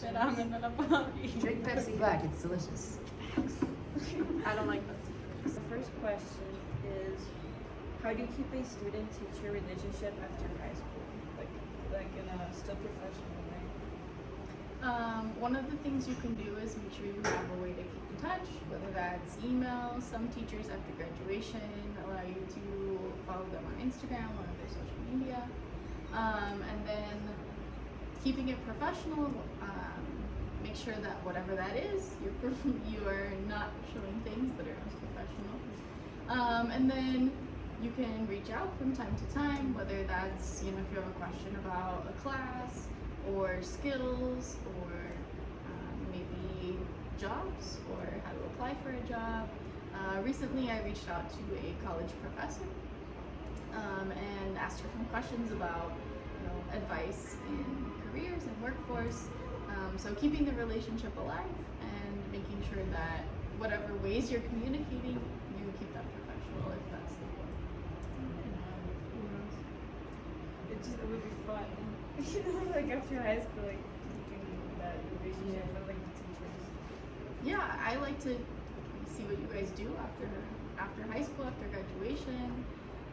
Drink Pepsi Black, it's delicious. I don't like Pepsi. The first question is, how do you keep a student-teacher relationship after high school? Like in a still professional way? One of the things you can do is make sure you have a way to keep in touch, whether that's email. Some teachers after graduation allow you to follow them on Instagram or other social media. And then keeping it professional, make sure that whatever that is, you are not showing things that are unprofessional. And then you can reach out from time to time, whether that's, if you have a question about a class or skills or maybe jobs or how to apply for a job. Recently I reached out to a college professor and asked her some questions about advice in careers and workforce. So keeping the relationship alive and making sure that whatever ways you're communicating, you keep that professional if that's the goal. It would be fun. Like after high school, like keeping that relationship with like the teachers. Yeah, I like to see what you guys do after high school, after graduation.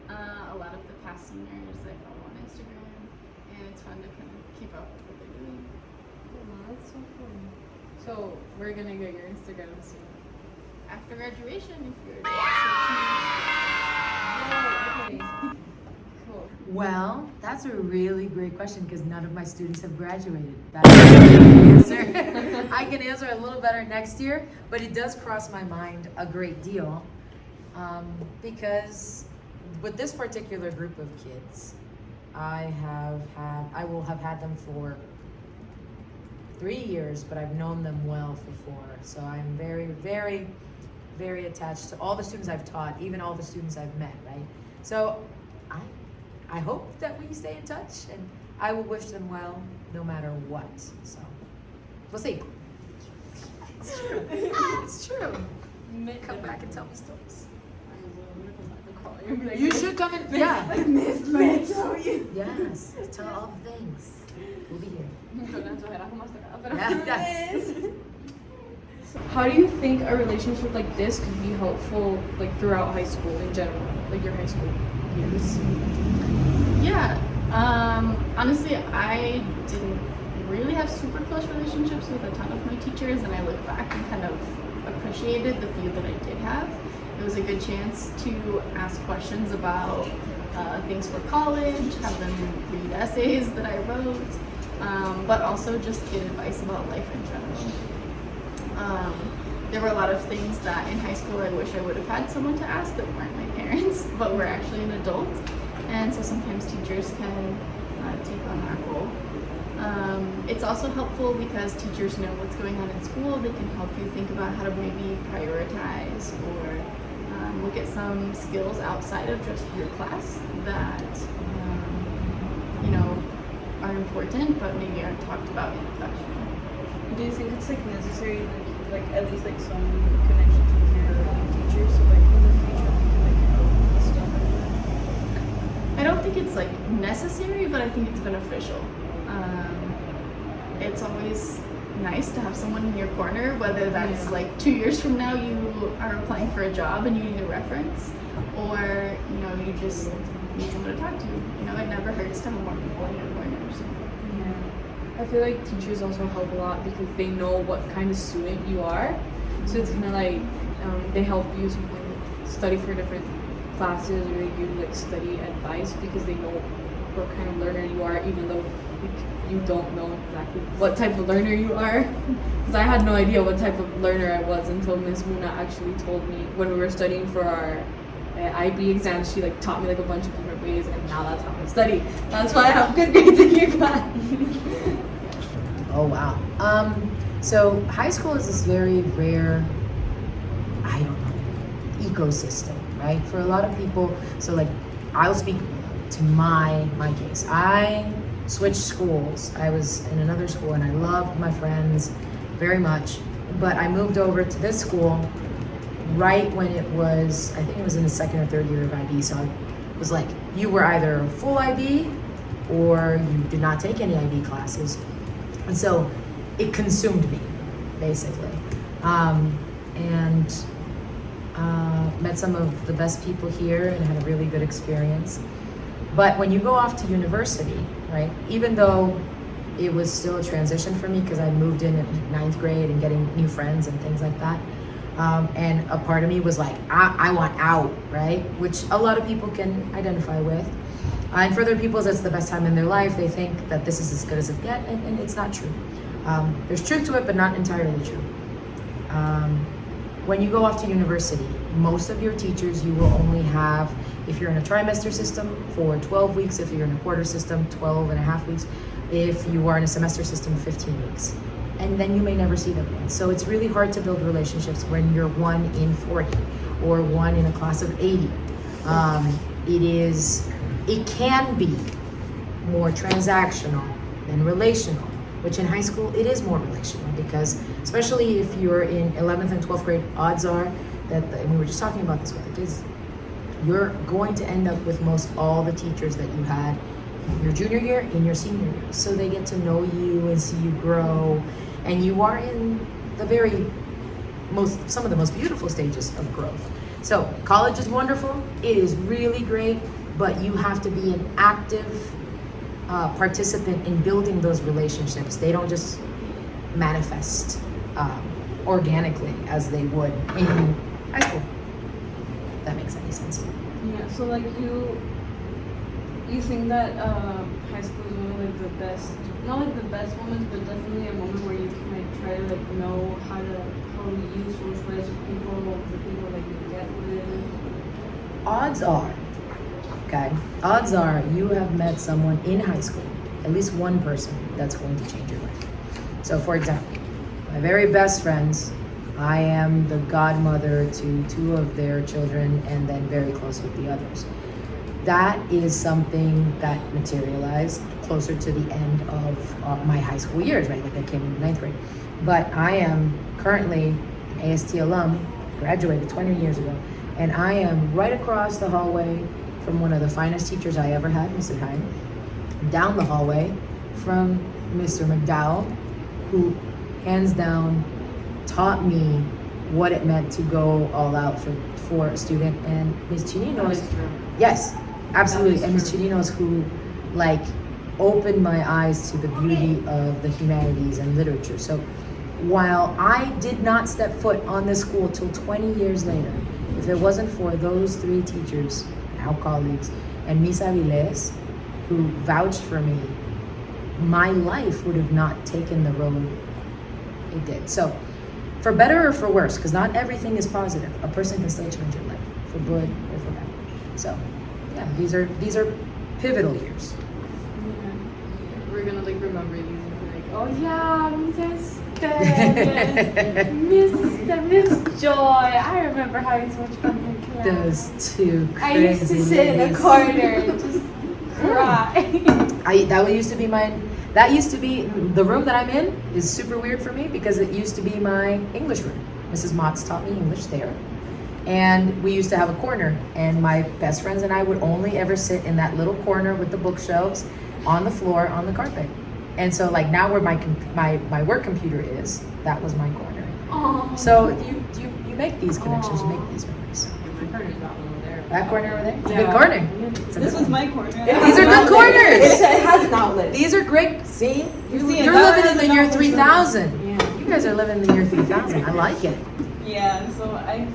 A lot of the past seniors I follow on Instagram, and it's fun to kind of keep up with what they're doing. Oh, that's so cool. So we're gonna get your Instagram soon. After graduation, if you're Okay. Cool. Well, that's a really great question because none of my students have graduated. That's the answer. I can answer a little better next year, but it does cross my mind a great deal because with this particular group of kids, I will have had them for 3 years, but I've known them well for 4. So I'm very, very, very attached to all the students I've taught, even all the students I've met, right? So I hope that we stay in touch, and I will wish them well no matter what. So we'll see. It's true. It's true. Come back and tell me stories. You should come and yes, tell all the things. We'll be here. Yes. How do you think a relationship like this could be helpful, like throughout high school in general, like your high school years? Yeah, honestly, I didn't really have super close relationships with a ton of my teachers, and I look back and kind of appreciated the few that I did have. It was a good chance to ask questions about things for college, have them read essays that I wrote, but also just get advice about life in general. There were a lot of things that in high school I wish I would have had someone to ask that weren't my parents, but were actually an adult. And so sometimes teachers can take on that role. It's also helpful because teachers know what's going on in school. They can help you think about how to maybe prioritize or look at some skills outside of just your class that are important but maybe aren't talked about in fashion. Do you think it's like necessary, like at least like some connections with your teachers, so like in the future you can like help stuff like that? I don't think it's like necessary, but I think it's beneficial. It's always nice to have someone in your corner, whether that's like 2 years from now you are applying for a job and you need a reference, or you just need someone to talk to. It never hurts to have more people in your corner. So. Yeah. I feel like teachers also help a lot because they know what kind of student you are. So it's kind of like they help you study for different classes, or they give you like study advice because they know what kind of learner you are, even though you don't know exactly what type of learner you are. Because I had no idea what type of learner I was until Ms. Muna actually told me when we were studying for our IB exams. She taught me a bunch of different ways, and now that's how I study. That's why I have good grades in your class. Oh wow. So high school is this very rare, ecosystem, right? For a lot of people. So I'll speak to my case. I switched schools. I was in another school and I loved my friends very much, but I moved over to this school right when it was, I think it was in the 2nd or 3rd year of IB. So it was like, you were either full IB or you did not take any IB classes. And so it consumed me, basically. And met some of the best people here and had a really good experience. But when you go off to university, right, even though it was still a transition for me because I moved in at 9th grade and getting new friends and things like that, and a part of me was like, I want out, right, which a lot of people can identify with. And for other people, that's the best time in their life. They think that this is as good as it gets, and it's not true. There's truth to it, but not entirely true. When you go off to university, most of your teachers you will only have, if you're in a trimester system, for 12 weeks, if you're in a quarter system, 12 and a half weeks, if you are in a semester system, 15 weeks. And then you may never see them again. So it's really hard to build relationships when you're 1 in 40 or 1 in a class of 80. It can be more transactional than relational, which in high school it is more relational, because especially if you're in 11th and 12th grade, odds are that, and we were just talking about this with the kids, you're going to end up with most all the teachers that you had your junior year in your senior year. So they get to know you and see you grow, and you are in the some of the most beautiful stages of growth. So college is wonderful, it is really great, but you have to be an active participant in building those relationships. They don't just manifest organically as they would in high school. If that makes any sense. Yeah, so like you think that high school is one of like the best, not like the best moments, but definitely a moment where you can like try to like know how you socialize with people, the people that you get with. Odds are you have met someone in high school, at least one person that's going to change your life. So for example, my very best friends, I am the godmother to 2 of their children and then very close with the others. That is something that materialized closer to the end of my high school years, right? Like I came in 9th grade. But I am currently an AST alum, graduated 20 years ago, and I am right across the hallway from one of the finest teachers I ever had, Mr. Hine, down the hallway from Mr. McDowell, who hands down taught me what it meant to go all out for a student. And Ms. Chininos, yes, absolutely. And Ms. Chininos, who like opened my eyes to the beauty of the humanities and literature. So while I did not step foot on this school till 20 years later, if it wasn't for those 3 teachers, now colleagues, and Miss Aviles, who vouched for me, my life would have not taken the road it did. So for better or for worse, because not everything is positive, a person can still change your life, for good or for bad. So yeah, these are pivotal years. We're gonna like remember these and be like, oh yeah, Miss Ester, Miss Joy. I remember having so much fun in class. Those 2 crazy I used to sit in a ladies. corner and just cry. That used to be the room that I'm in is super weird for me because it used to be my English room. Mrs. Motz taught me English there. And we used to have a corner, and my best friends and I would only ever sit in that little corner with the bookshelves on the floor on the carpet. And so like now where my work computer is, that was my corner. Aww. So you make these connections, you make these memories. My corner's that one over there. That corner over there? It's a Yeah. good corner. It's a This good was one. my corner. These are good corners. It has an outlet. These are great. See? You're See, living that in has the an year outlet. 3000. Yeah. You guys are living in the year 3000. I like it. Yeah, so I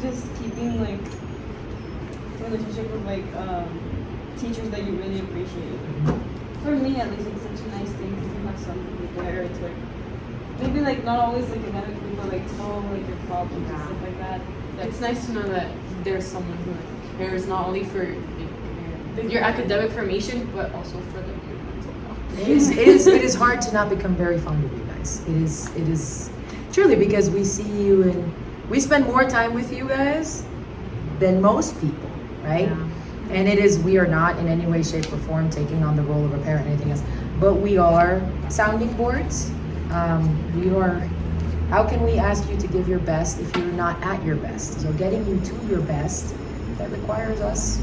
just keeping like relationship with like teachers that you really appreciate. For me at least, it's such a nice thing because you have some people there. It's like maybe like not always like academically, but like tell like your problems and stuff like that. It's nice to know that there's someone who like, cares not only for your academic formation, but also for the mental health. It is hard to not become very fond of you guys. It is truly, because we see you and we spend more time with you guys than most people, right? Yeah. And we are not in any way, shape, or form taking on the role of a parent or anything else, but we are sounding boards. How can we ask you to give your best if you're not at your best? So getting you to your best, that requires us,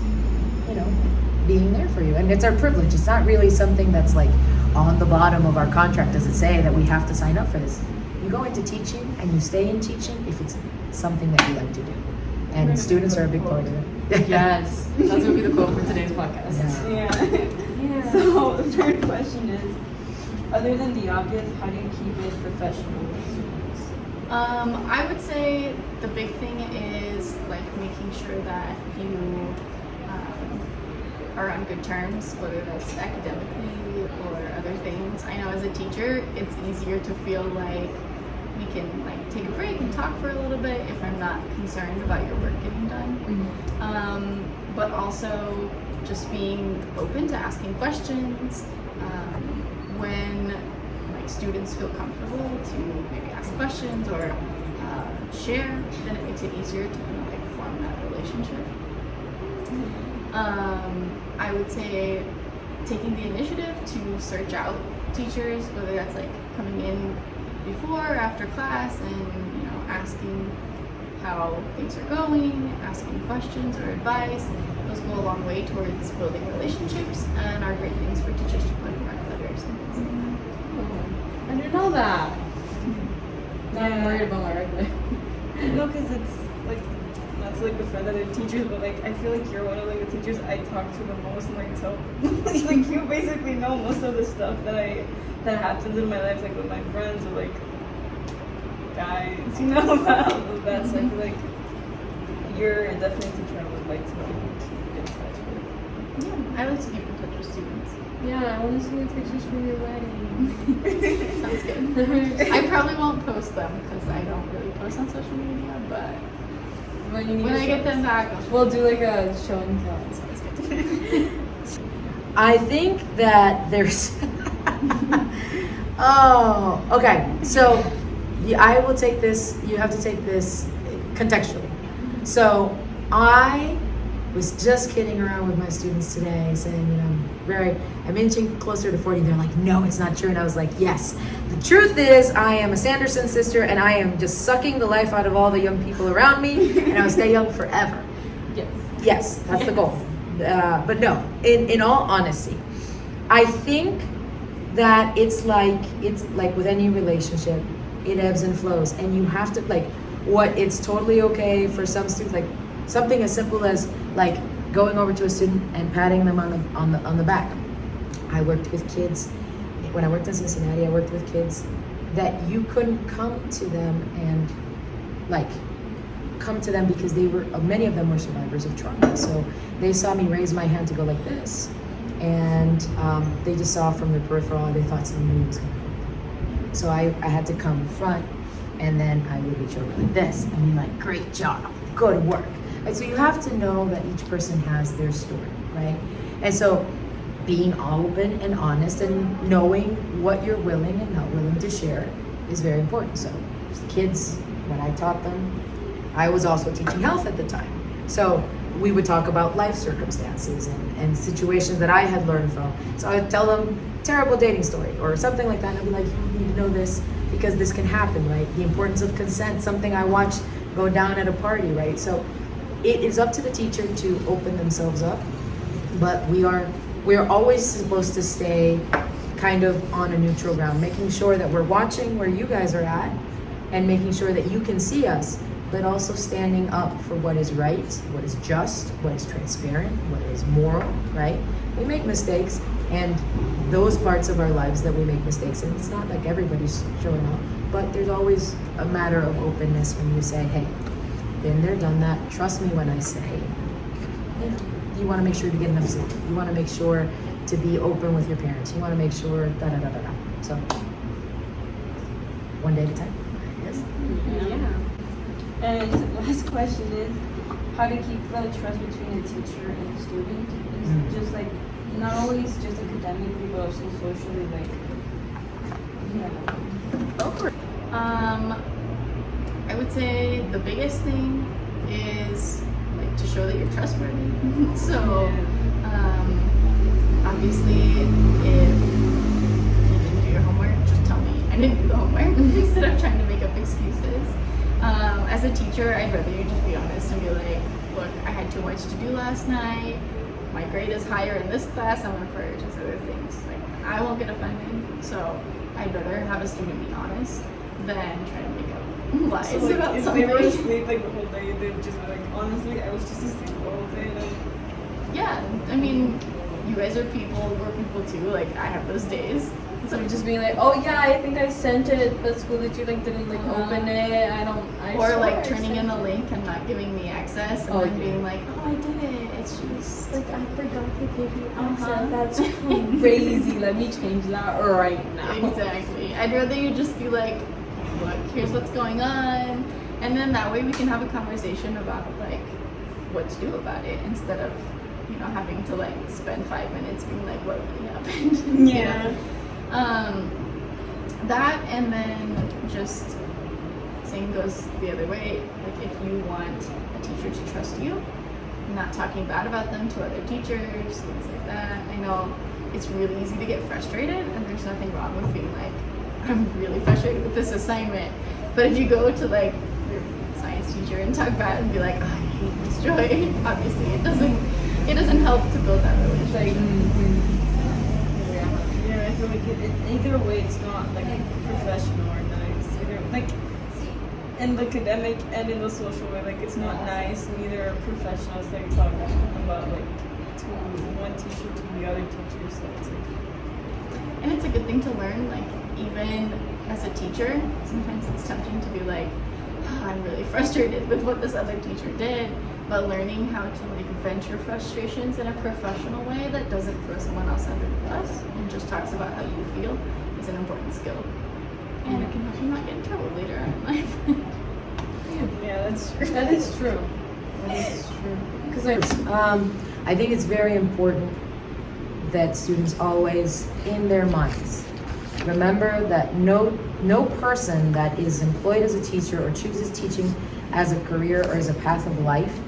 being there for you. And it's our privilege. It's not really something that's like, on the bottom of our contract, does it say that we have to sign up for this? You go into teaching and you stay in teaching if it's something that you like to do. And students are a big part of it. Yes, that's gonna be the quote for today's podcast. Yeah. Yeah. So the third question is, other than the obvious, how do you keep it professional with students? I would say the big thing is like making sure that you are on good terms, whether that's academically or other things. I know as a teacher, it's easier to feel like we can like take a break and talk for a little bit if I'm not concerned about your work getting done. But also just being open to asking questions when like students feel comfortable to maybe ask questions or share, then it makes it easier to kind of like form that relationship. I would say taking the initiative to search out teachers, whether that's like coming in before or after class and asking how things are going, asking questions or advice. Those go a long way towards building relationships and are great things for teachers to put in rec letters and things like that. I didn't know that. Now I'm Yeah. worried about my rec letter. No, because it's like, not to like defend other teachers, but like I feel like you're one of like the teachers I talk to the most and like tell like you basically know most of the stuff that happens in my life, like with my friends or like guys, about all of that. So I feel like you're definitely a teacher I would like to keep in touch with. Yeah, I like to keep in touch with students. Yeah, I want to see the pictures from your wedding. Sounds good. I probably won't post them because I don't really post on social media, but when I get them back, We'll do like a show and tell. sounds good. I think that there's. Oh, okay. So I will take this. You have to take this contextually. So I was just kidding around with my students today, saying, I'm inching closer to 40. They're like, no, it's not true. And I was like, yes. The truth is, I am a Sanderson sister, and I am just sucking the life out of all the young people around me, and I will stay young forever. Yes. Yes, that's the goal. But no, in all honesty, I think that it's like with any relationship, it ebbs and flows, and you have to it's totally okay for some students, like something as simple as like going over to a student and patting them on the back. I worked with kids when I worked in Cincinnati. I worked with kids that you couldn't come to them and come to them because many of them were survivors of trauma. So they saw me raise my hand to go like this, and they just saw from the peripheral, they thought somebody was going to hurt them. So I had to come in front, and then I would reach over like this and be like, great job, go to work. And so you have to know that each person has their story, right? And so being open and honest and knowing what you're willing and not willing to share is very important. So kids, when I taught them, I was also teaching health at the time. So we would talk about life circumstances and situations that I had learned from. So I would tell them terrible dating story or something like that, and I'd be like, you need to know this because this can happen, right? The importance of consent, something I watched go down at a party, right? So it is up to the teacher to open themselves up, but we are always supposed to stay kind of on a neutral ground, making sure that we're watching where you guys are at and making sure that you can see us, but also standing up for what is right, what is just, what is transparent, what is moral, right? We make mistakes, and those parts of our lives that we make mistakes in, it's not like everybody's showing up, but there's always a matter of openness when you say, hey, been there, done that, trust me when I say, you want to make sure to get enough sleep. You want to make sure to be open with your parents. You want to make sure da-da-da-da-da. So, one day at a time, yes? Yeah. And last question is, how to keep the trust between a teacher and a student? It's just like, not always just academically, but also socially, like, Go for it. I would say the biggest thing is like to show that you're trustworthy. So obviously if you didn't do your homework, just tell me I didn't do the homework instead of trying to make up excuses. As a teacher, I'd rather you just be honest and be like, look, I had too much to do last night. my grade is higher in this class, I'm gonna prioritize other things. Like, I won't get offended, so I'd rather have a student be honest than try to make up lies So, like, about if something. they were asleep like the whole day, they'd just be like, honestly, I was just asleep the whole day. Like, Yeah, I mean, you guys are people, we're people too. Like, I have those days. So just being like, oh yeah, I think I sent it, but school teacher like didn't like open it. I Or swear like I turning sent in the it. link and not giving me access, and Oh, then yeah. being like, oh, I did it. It's just Like I forgot to give you Uh-huh. access. That's crazy. Let me change that right now. Exactly. I'd rather you just be like, look, here's what's going on, and then that way we can have a conversation about like what to do about it instead of having to like spend 5 minutes being like, what really happened. yeah. That, and then just same goes the other way. Like, if you want a teacher to trust you, not talking bad about them to other teachers, things like that. I know it's really easy to get frustrated, and there's nothing wrong with being like, I'm really frustrated with this assignment. But if you go to like your science teacher and talk bad and be like, oh, I hate Miss Joy, obviously it doesn't help to build that relationship. Yeah, I feel like either way, it's not like professional or nice. Either like in the academic and in the social way, like it's not nice. Neither professionals that you talk about like to one teacher to the other teacher. So it's like, And it's a good thing to learn, like, even as a teacher, sometimes it's tempting to be like, oh, I'm really frustrated with what this other teacher did, but learning how to like vent your frustrations in a professional way that doesn't throw someone else under the bus and just talks about how you feel is an important skill. And it can help you not get in trouble later on in life. yeah, that's true. That is true. That is true. Because I think it's very important that students always, in their minds, remember that no person that is employed as a teacher or chooses teaching as a career or as a path of life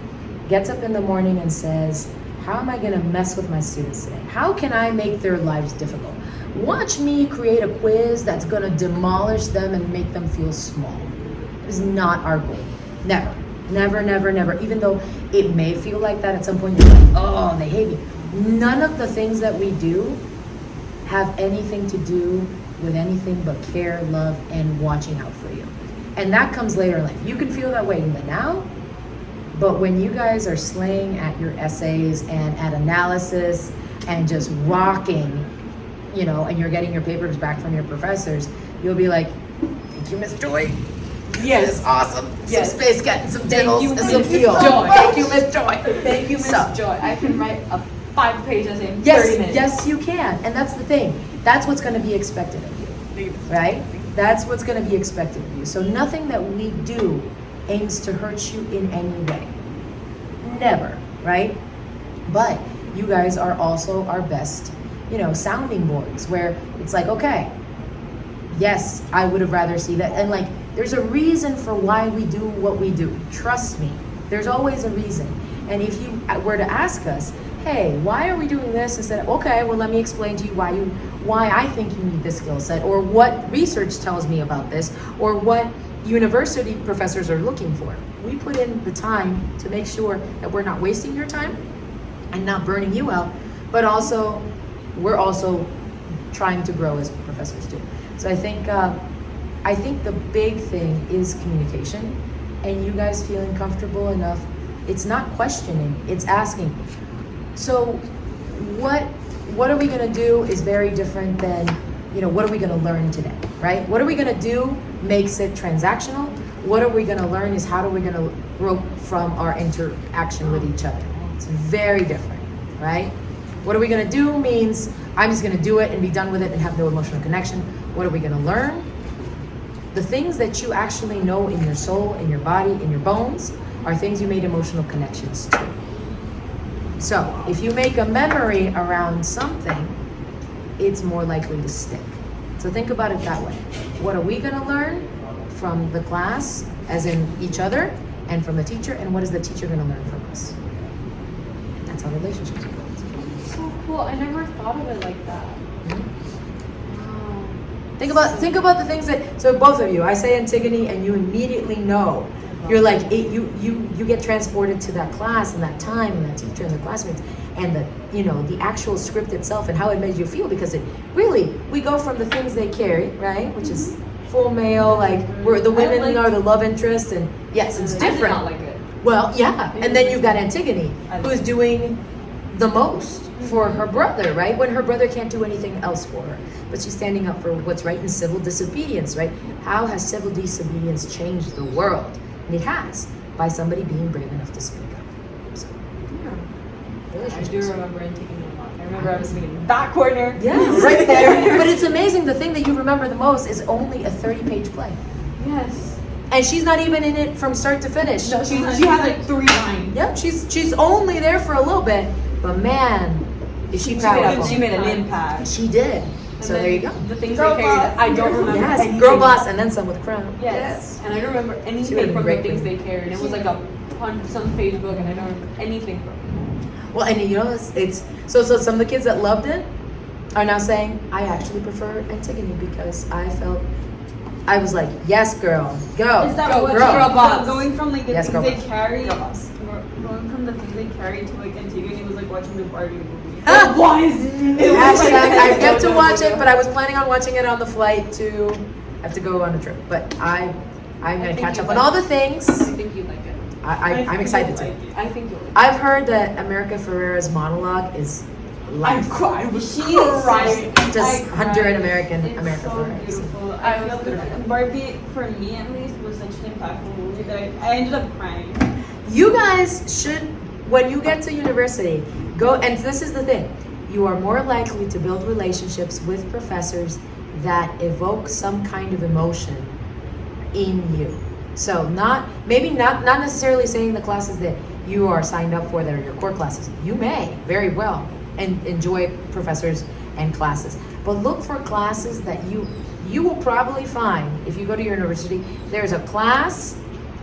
gets up in the morning and says, how am I going to mess with my students today? How can I make their lives difficult? Watch me create a quiz that's going to demolish them and make them feel small. It is not our goal. Never. Never, never, never. Even though it may feel like that at some point, you're like, oh, they hate me. None of the things that we do have anything to do with anything but care, love, and watching out for you. And that comes later in life. You can feel that way in the now, but when you guys are slaying at your essays and at analysis and just rocking, and you're getting your papers back from your professors, you'll be like, thank you, Miss Joy. yes, It's awesome. Yes. Some space cat, some Thank diddles, you, and Miss some feel. Joy. Thank you, Miss Joy. thank you, Miss So- Joy. I can write a 5-page essay in 30 Yes, minutes. yes, you can. And that's the thing. That's what's going to be expected of you, right? That's what's going to be expected of you. So nothing that we do aims to hurt you in any way. Never, right? But you guys are also our best, sounding boards where it's like, okay, yes, I would have rather see that. And like, there's a reason for why we do what we do. Trust me, there's always a reason. And if you were to ask us, hey, why are we doing this instead of, okay, well, let me explain to you why I think you need this skill set, or what research tells me about this, or what university professors are looking for. We put in the time to make sure that we're not wasting your time and not burning you out, but also we're also trying to grow as professors too. So I think the big thing is communication, and you guys feeling comfortable enough. It's not questioning, it's asking. So what are we going to do is very different than, what are we going to learn today, right? What are we going to do makes it transactional. What are we going to learn is how are we going to grow from our interaction with each other. It's very different, right? What are we going to do means I'm just going to do it and be done with it and have no emotional connection. What are we going to learn? The things that you actually know in your soul, in your body, in your bones are things you made emotional connections to. So if you make a memory around something, it's more likely to stick. So think about it that way. What are we going to learn from the class, as in each other, and from the teacher, and what is the teacher going to learn from us? That's how relationships are built. So cool. I never thought of it like that. Think about the things that, so both of you, I say Antigone and you immediately know You're like, you get transported to that class and that time and that teacher and the classmates and the actual script itself and how it made you feel, because it really, we go from the things they carry, right? Which is full male, like, where the women are the love interest, and yes, it's different. I did not like it. Well, yeah, and then you've got Antigone, who's doing the most for her brother, right? When her brother can't do anything else for her, but she's standing up for what's right in civil disobedience, right? How has civil disobedience changed the world? And it has, by somebody being brave enough to speak up. So, yeah. I do Relationships. remember Antigone a lot. I remember I was sitting in that corner. Yeah, right there. But it's amazing, the thing that you remember the most is only a 30-page play. Yes. And she's not even in it from start to finish. No, she has like 3 lines. Yep, she's only there for a little bit, but man, is she powerful. She made an impact. She did. And So then there you go. The things Girl they carried, boss. I don't remember. Yes, anything. girl boss, and then some with crown. Yes. And I don't remember She anything would've from been the great things for they carried. It was like a on some Facebook, and I don't remember anything from it. Well, and you know, it's so some of the kids that loved it are now saying, I actually prefer Antigone because I was like, yes, girl, go, Is that go, what girl. girl boss. going from like the Yes, things girl they boss. carry, Girl boss. going from the things they carry to like Antigone was like watching the Barbie movie. Ah! Why is Hashtag, I've yet to watch it, but I was planning on watching it on the flight to have to go on a trip. But I'm gonna think catch you up on like all the I things. think you like it. I'm excited to. I think you'll like it. I've heard that America Ferrera's monologue is life. I was She crying. Just I cried. 100 American It's America so Ferrera. beautiful. I I was feel literally- that Barbie, for me at least, was such an impactful movie that I ended up crying. You guys should, when you get to university, go, and this is the thing, you are more likely to build relationships with professors that evoke some kind of emotion in you. So not necessarily saying the classes that you are signed up for that are your core classes. You may very well and enjoy professors and classes, but look for classes that you will probably find if you go to your university. There's a class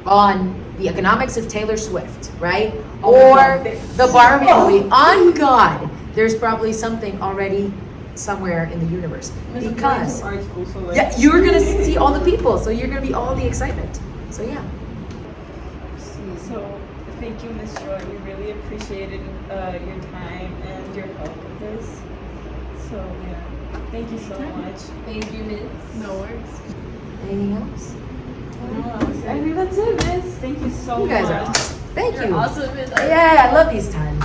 on the economics of Taylor Swift, right? Oh, Or God. the Barbie movie. On God, there's probably something already somewhere in the universe, because art school, so like, yeah, you're gonna see all the people, so you're gonna be all the excitement. So yeah. So thank you, Miss Joy. We really appreciated your time and your help with this. So yeah, thank you so much. Thank you, Miss. No worries. Anything else? I think that's it, Miss. Thank you so You much. guys are awesome. Thank You're you. awesome. Yeah, I love these times.